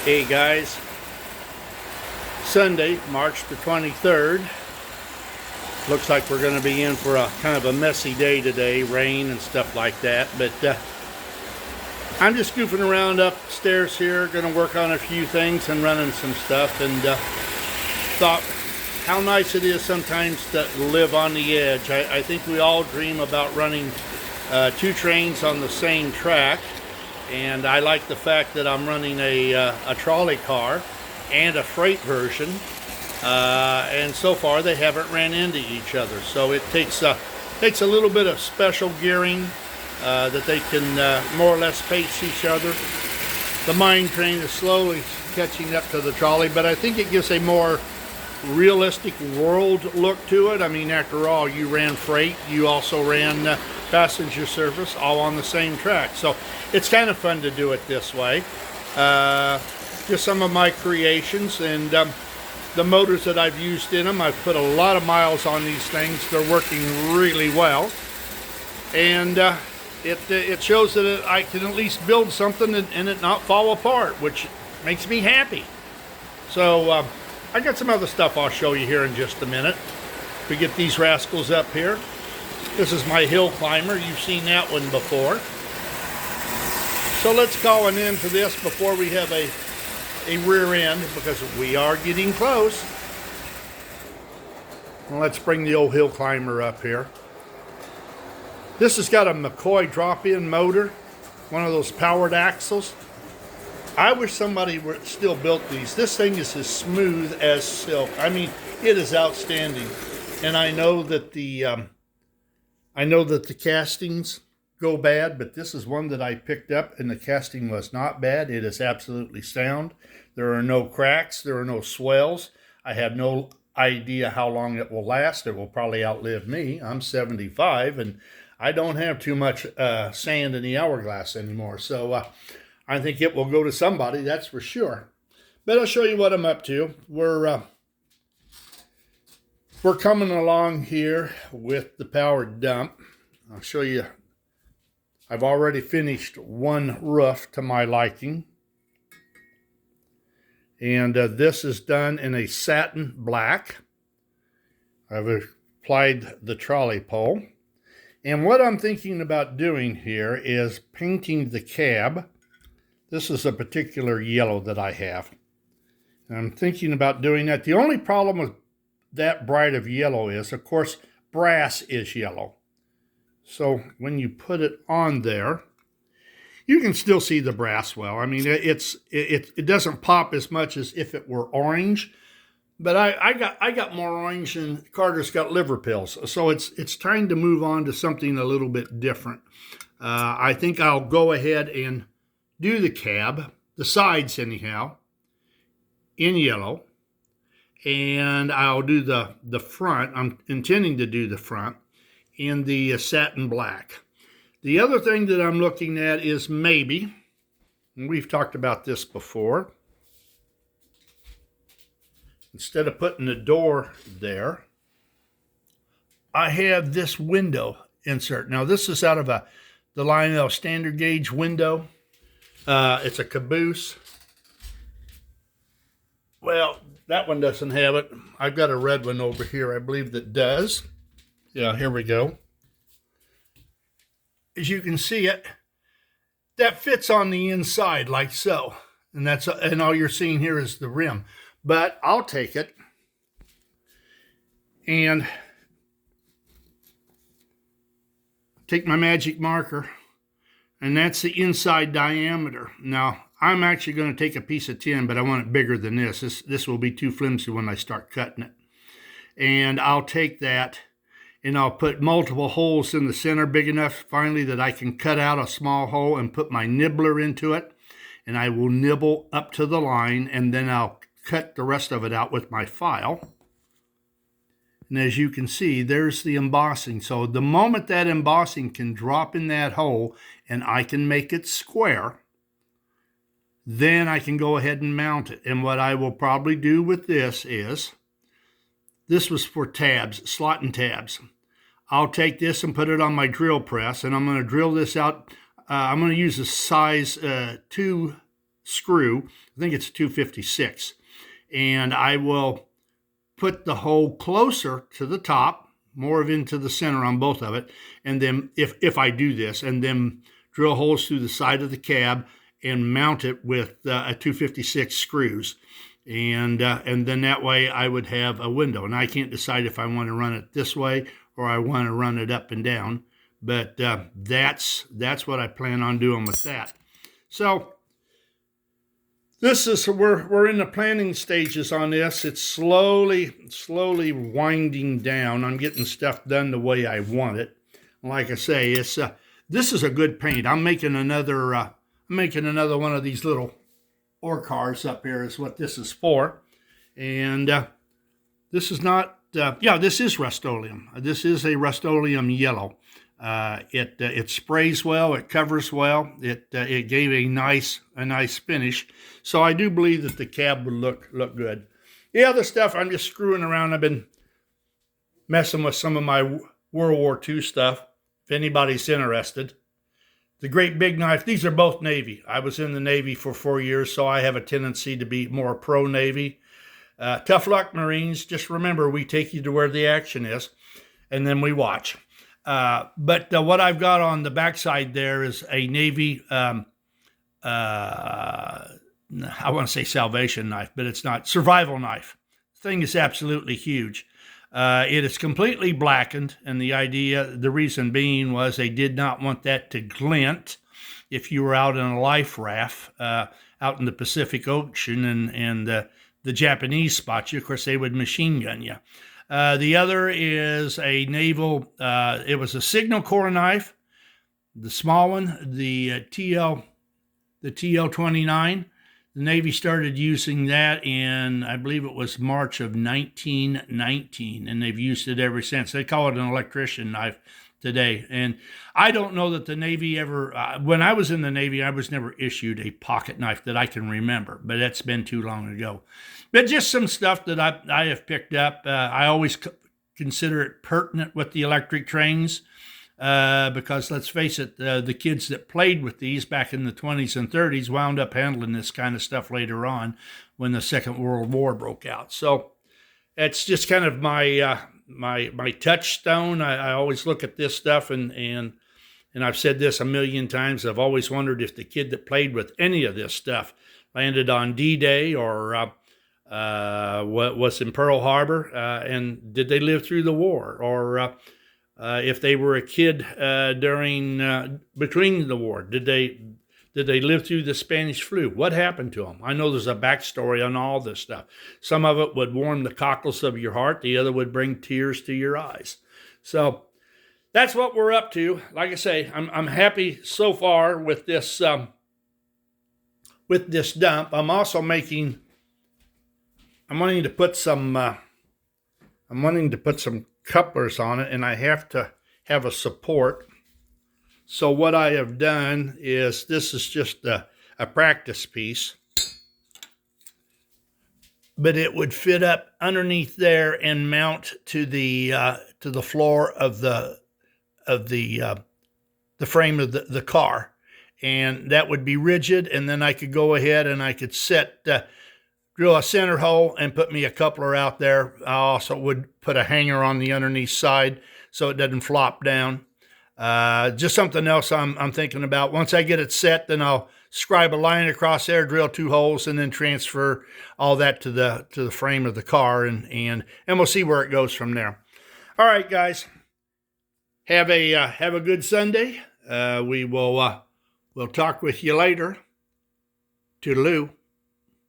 Hey guys, Sunday, March the 23rd. Looks like we're going to be in for a kind of a messy day today, rain and stuff like that. But I'm just goofing around upstairs here, going to work on a few things and running some stuff. And thought how nice it is sometimes to live on the edge. I think we all dream about running two trains on the same track. And I like the fact that I'm running a trolley car and a freight version, and so far they haven't ran into each other. So it takes a little bit of special gearing that they can more or less pace each other. The mine train is slowly catching up to the trolley, but I think it gives a more realistic world look to it. I mean, after all, you ran freight, you also ran passenger service, all on the same track. So it's kind of fun to do it this way. Just some of my creations, and the motors that I've used in them. I've put a lot of miles on these things. They're working really well, and it shows that I can at least build something and it not fall apart, which makes me happy. So I got some other stuff I'll show you here in just a minute. We get these rascals up here. This is my hill climber. You've seen that one before. So let's call an end to this before we have a rear end, because we are getting close. Well, let's bring the old hill climber up here. This has got a McCoy drop-in motor, one of those powered axles. I wish somebody still built these. This thing is as smooth as silk. I mean, it is outstanding. And I know that the castings go bad, but this is one that I picked up and the casting was not bad. It is absolutely sound. There are no cracks. There are no swells. I have no idea how long it will last. It will probably outlive me. I'm 75 and I don't have too much sand in the hourglass anymore. So I think it will go to somebody, that's for sure. But I'll show you what I'm up to. We're coming along here with the power dump. I'll show you. I've already finished one roof to my liking. And this is done in a satin black. I've applied the trolley pole. And what I'm thinking about doing here is painting the cab. This is a particular yellow that I have. And I'm thinking about doing that. The only problem with that bright of yellow is, of course, brass is yellow. So when you put it on there, you can still see the brass well. I mean, it doesn't pop as much as if it were orange, but I got more orange, and Carter's got liver pills. So it's time to move on to something a little bit different. I think I'll go ahead and do the cab, the sides anyhow, in yellow, and I'll do the front. I'm intending to do the front in the satin black. The other thing that I'm looking at is maybe, and we've talked about this before, instead of putting the door there, I have this window insert. Now this is out of the Lionel standard gauge window. It's a caboose. Well, that one doesn't have it. I've got a red one over here, I believe, that does. Yeah, here we go. As you can see it, that fits on the inside like so. And all you're seeing here is the rim. But I'll take it and take my magic marker, and that's the inside diameter. Now, I'm actually going to take a piece of tin, but I want it bigger than this. This will be too flimsy when I start cutting it. And I'll take that and I'll put multiple holes in the center, big enough finally that I can cut out a small hole and put my nibbler into it. And I will nibble up to the line, and then I'll cut the rest of it out with my file. And as you can see, there's the embossing. So the moment that embossing can drop in that hole and I can make it square, then I can go ahead and mount it. And what I will probably do with this is, this was for tabs, slotting tabs. I'll take this and put it on my drill press, and I'm going to drill this out. I'm going to use a size 2 screw. I think it's 256. And I will put the hole closer to the top, more of into the center on both of it. And then if I do this, and then drill holes through the side of the cab and mount it with a 256 screws. And then that way I would have a window. And I can't decide if I want to run it this way or I want to run it up and down. But that's what I plan on doing with that. So this is, we're in the planning stages on this. It's slowly winding down. I'm getting stuff done the way I want it. Like I say, it's this is a good paint. I'm making another one of these little ore cars up here is what this is for. And this is not, this is Rust-Oleum. This is a Rust-Oleum yellow. It sprays well, it covers well, it gave a nice finish. So I do believe that the cab would look good. The other stuff, I'm just screwing around. I've been messing with some of my World War II stuff, if anybody's interested. The Great Big Knife, these are both Navy. I was in the Navy for 4 years, so I have a tendency to be more pro-Navy. Tough luck, Marines. Just remember, we take you to where the action is, and then we watch. But what I've got on the backside there is a Navy, I want to say salvation knife, but it's not, survival knife. The thing is absolutely huge. It is completely blackened, and the reason being was they did not want that to glint if you were out in a life raft out in the Pacific Ocean and the Japanese spot you. Of course, they would machine gun you. The other is a naval, it was a Signal Corps knife, the small one, the TL-29. The Navy started using that in, I believe it was March of 1919, and they've used it ever since. They call it an electrician knife today. And I don't know that the Navy ever, when I was in the Navy, I was never issued a pocket knife that I can remember, but that's been too long ago. But just some stuff that I have picked up. I always consider it pertinent with the electric trains because let's face it, the kids that played with these back in the 20s and 30s wound up handling this kind of stuff later on when the Second World War broke out. So it's just kind of my my touchstone. I always look at this stuff and I've said this a million times. I've always wondered if the kid that played with any of this stuff landed on D-Day or what was in Pearl Harbor, and did they live through the war, or if they were a kid between the war, did they live through the Spanish flu? What happened to them? I know there's a backstory on all this stuff. Some of it would warm the cockles of your heart. The other would bring tears to your eyes. So that's what we're up to. Like I say, I'm happy so far with this dump. I'm also I'm wanting to put some couplers on it, and I have to have a support. So what I have done is, this is just a practice piece, but it would fit up underneath there and mount to the floor of the frame of the car, and that would be rigid. And then I could go ahead and I could drill a center hole and put me a coupler out there. I also would put a hanger on the underneath side so it doesn't flop down. Just something else I'm thinking about. Once I get it set, then I'll scribe a line across there, drill 2 holes, and then transfer all that to the frame of the car, and we'll see where it goes from there. All right, guys, have a good Sunday. We'll talk with you later. Toodaloo.